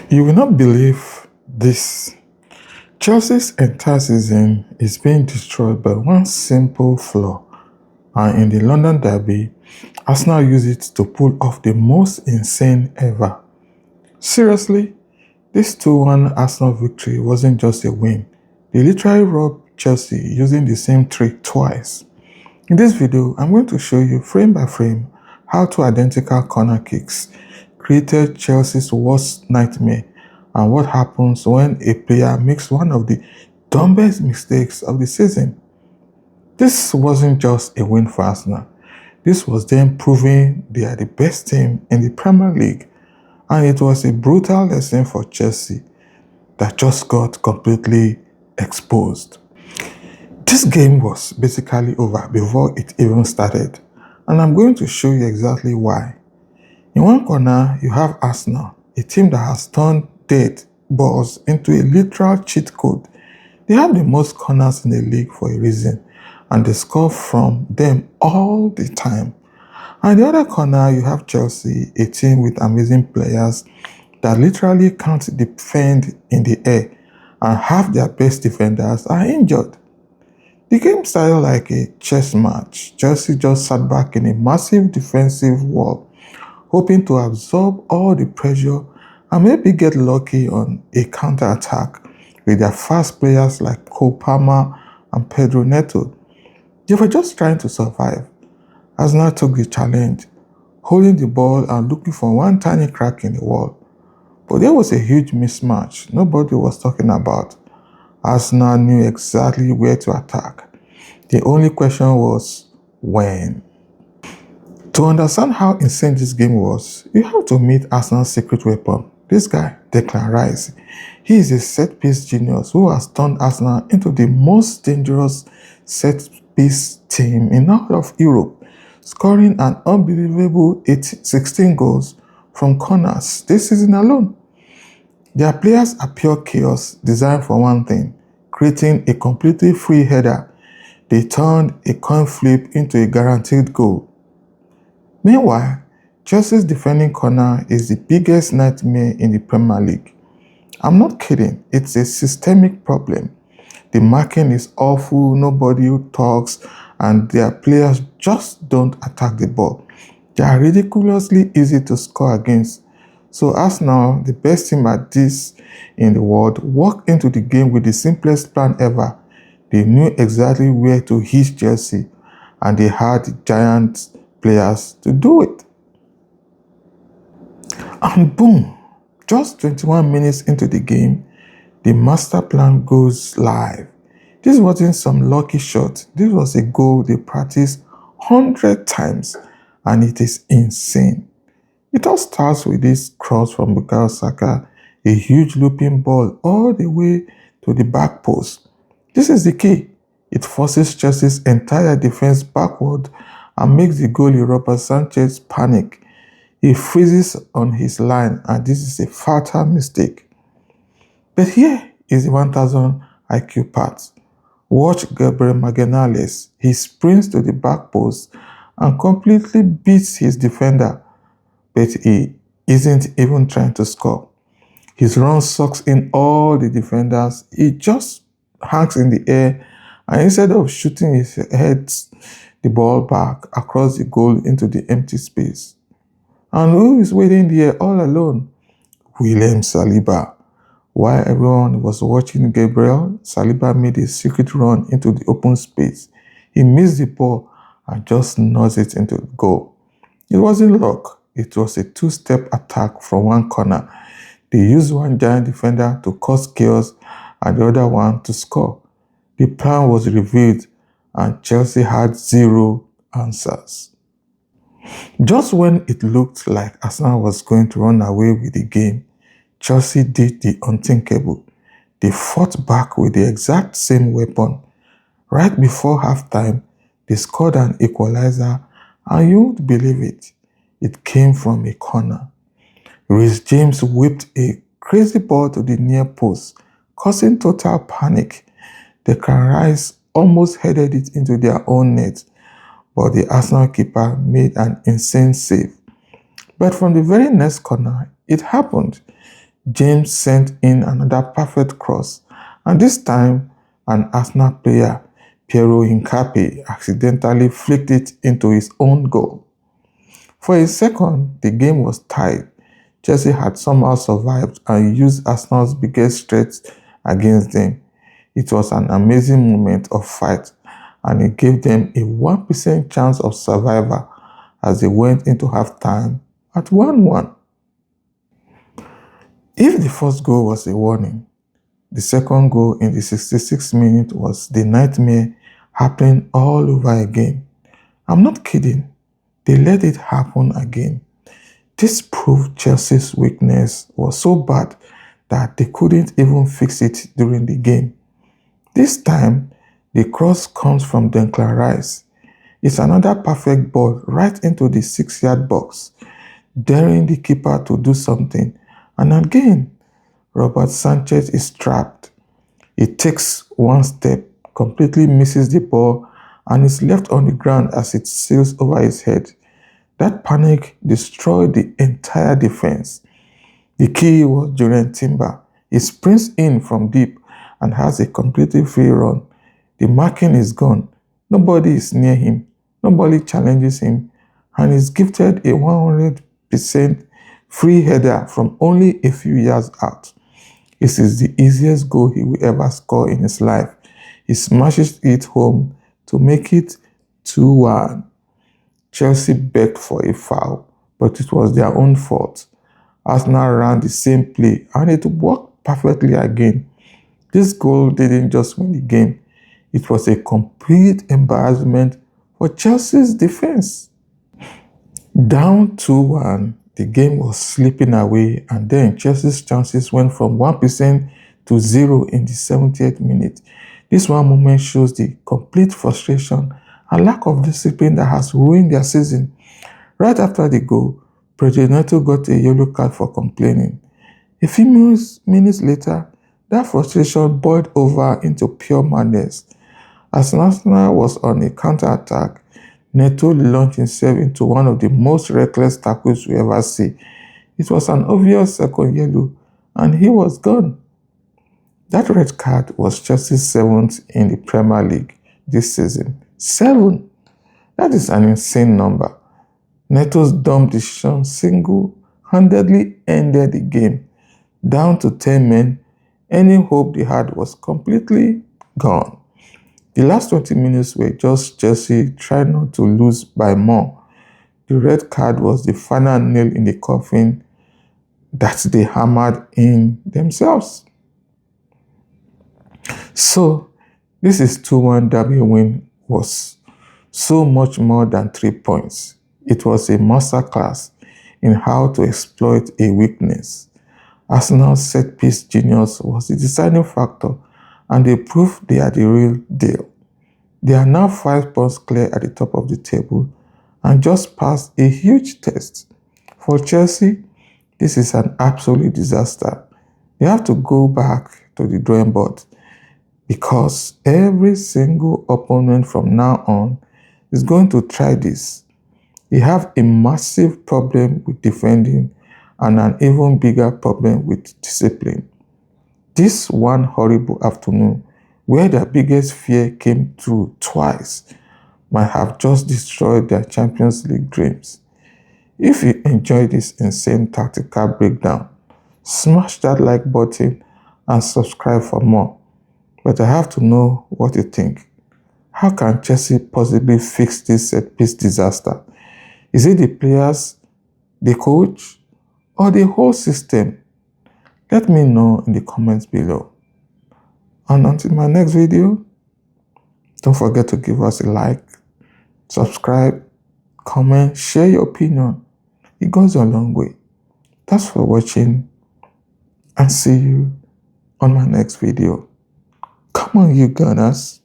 You will not believe this. Chelsea's entire season is being destroyed by one simple flaw, and in the London derby, Arsenal used it to pull off the most insane ever. Seriously, this 2-1 Arsenal victory wasn't just a win. They literally robbed Chelsea using the same trick twice. In this video, I'm going to show you frame by frame how two identical corner kicks created Chelsea's worst nightmare and what happens when a player makes one of the dumbest mistakes of the season. This wasn't just a win for Arsenal. This was them proving they are the best team in the Premier League, and it was a brutal lesson for Chelsea that just got completely exposed. This game was basically over before it even started, and I'm going to show you exactly why. In one corner, you have Arsenal, a team that has turned dead balls into a literal cheat code. They have the most corners in the league for a reason, and they score from them all the time. And in the other corner, you have Chelsea, a team with amazing players that literally can't defend in the air, and half their best defenders are injured. The game started like a chess match. Chelsea just sat back in a massive defensive wall, hoping to absorb all the pressure and maybe get lucky on a counter-attack with their fast players like Cole Palmer and Pedro Neto. They were just trying to survive. Arsenal took the challenge, holding the ball and looking for one tiny crack in the wall. But there was a huge mismatch nobody was talking about. Arsenal knew exactly where to attack. The only question was when. To understand how insane this game was, you have to meet Arsenal's secret weapon. This guy, Declan Rice. He is a set-piece genius who has turned Arsenal into the most dangerous set-piece team in all of Europe, scoring an unbelievable 16 goals from corners this season alone. Their players are pure chaos designed for one thing, creating a completely free header. They turned a coin flip into a guaranteed goal. Meanwhile, Chelsea's defending corner is the biggest nightmare in the Premier League. I'm not kidding, it's a systemic problem. The marking is awful, nobody talks, and their players just don't attack the ball. They are ridiculously easy to score against. So Arsenal, the best team at this in the world, walked into the game with the simplest plan ever. They knew exactly where to hit Chelsea, and they had the giant players to do it. And boom, just 21 minutes into the game, the master plan goes live. This wasn't some lucky shot. This was a goal they practiced 100 times, and it is insane. It all starts with this cross from Bukayo Saka, a huge looping ball all the way to the back post. This is the key. It forces Chelsea's entire defense backward and makes the goalie Robert Sanchez panic. He freezes on his line, and this is a fatal mistake. But here is the 1000 IQ part. Watch Gabriel Magalhaes. He sprints to the back post and completely beats his defender, but he isn't even trying to score. His run sucks in all the defenders. He just hangs in the air, and instead of shooting, he heads the ball back across the goal into the empty space. And who is waiting there all alone? William Saliba. While everyone was watching Gabriel, Saliba made a secret run into the open space. He missed the ball and just nods it into the goal. It wasn't luck. It was a two-step attack from one corner. They used one giant defender to cause chaos and the other one to score. The plan was revealed, and Chelsea had zero answers. Just when it looked like Arsenal was going to run away with the game, Chelsea did the unthinkable. They fought back with the exact same weapon. Right before halftime, they scored an equalizer, and you won't believe it. It came from a corner. Reece James whipped a crazy ball to the near post, causing total panic. Declan Rice almost headed it into their own net, but the Arsenal keeper made an insane save. But from the very next corner, it happened. James sent in another perfect cross, and this time an Arsenal player, Piero Hincapié, accidentally flicked it into his own goal. For a second, the game was tied. Chelsea had somehow survived and used Arsenal's biggest threat against them. It was an amazing moment of fight, and it gave them a 1% chance of survival as they went into halftime at 1-1. If the first goal was a warning, the second goal in the 66th minute was the nightmare happening all over again. I'm not kidding. They let it happen again. This proved Chelsea's weakness was so bad that they couldn't even fix it during the game. This time, the cross comes from Declan Rice. It's another perfect ball right into the 6-yard box, daring the keeper to do something. And again, Robert Sanchez is trapped. He takes one step, completely misses the ball, and is left on the ground as it sails over his head. That panic destroyed the entire defense. The key was Jurgen Timber. He sprints in from deep and has a completely free run. The marking is gone. Nobody is near him. Nobody challenges him, and is gifted a 100% free header from only a few yards out. This is the easiest goal he will ever score in his life. He smashes it home to make it 2-1. Chelsea begged for a foul, but it was their own fault. Arsenal ran the same play and it worked perfectly again. This goal didn't just win the game, it was a complete embarrassment for Chelsea's defense. Down 2-1, the game was slipping away, and then Chelsea's chances went from 1% to 0 in the 70th minute. This one moment shows the complete frustration and lack of discipline that has ruined their season. Right after the goal, Neto got a yellow card for complaining. A few minutes later, that frustration boiled over into pure madness. As Arsenal was on a counter-attack, Neto launched himself into one of the most reckless tackles we ever see. It was an obvious second yellow, and he was gone. That red card was Chelsea's 7th in the Premier League this season. 7! That is an insane number. Neto's dumb decision single-handedly ended the game. Down to 10 men, any hope they had was completely gone. The last 20 minutes were just Chelsea trying not to lose by more. The red card was the final nail in the coffin that they hammered in themselves. So, this is 2-1 derby win was so much more than 3 points. It was a masterclass in how to exploit a weakness. Arsenal's set-piece genius was the deciding factor, and they proved they are the real deal. They are now 5 points clear at the top of the table and just passed a huge test. For Chelsea, this is an absolute disaster. They have to go back to the drawing board because every single opponent from now on is going to try this. They have a massive problem with defending and an even bigger problem with discipline. This one horrible afternoon, where their biggest fear came true twice, might have just destroyed their Champions League dreams. If you enjoyed this insane tactical breakdown, smash that like button and subscribe for more. But I have to know what you think. How can Chelsea possibly fix this set-piece disaster? Is it the players, the coach, or the whole system? Let me know in the comments below. And until my next video, don't forget to give us a like, subscribe, comment, share your opinion. It goes a long way. Thanks for watching, and see you on my next video. Come on, you Gunners.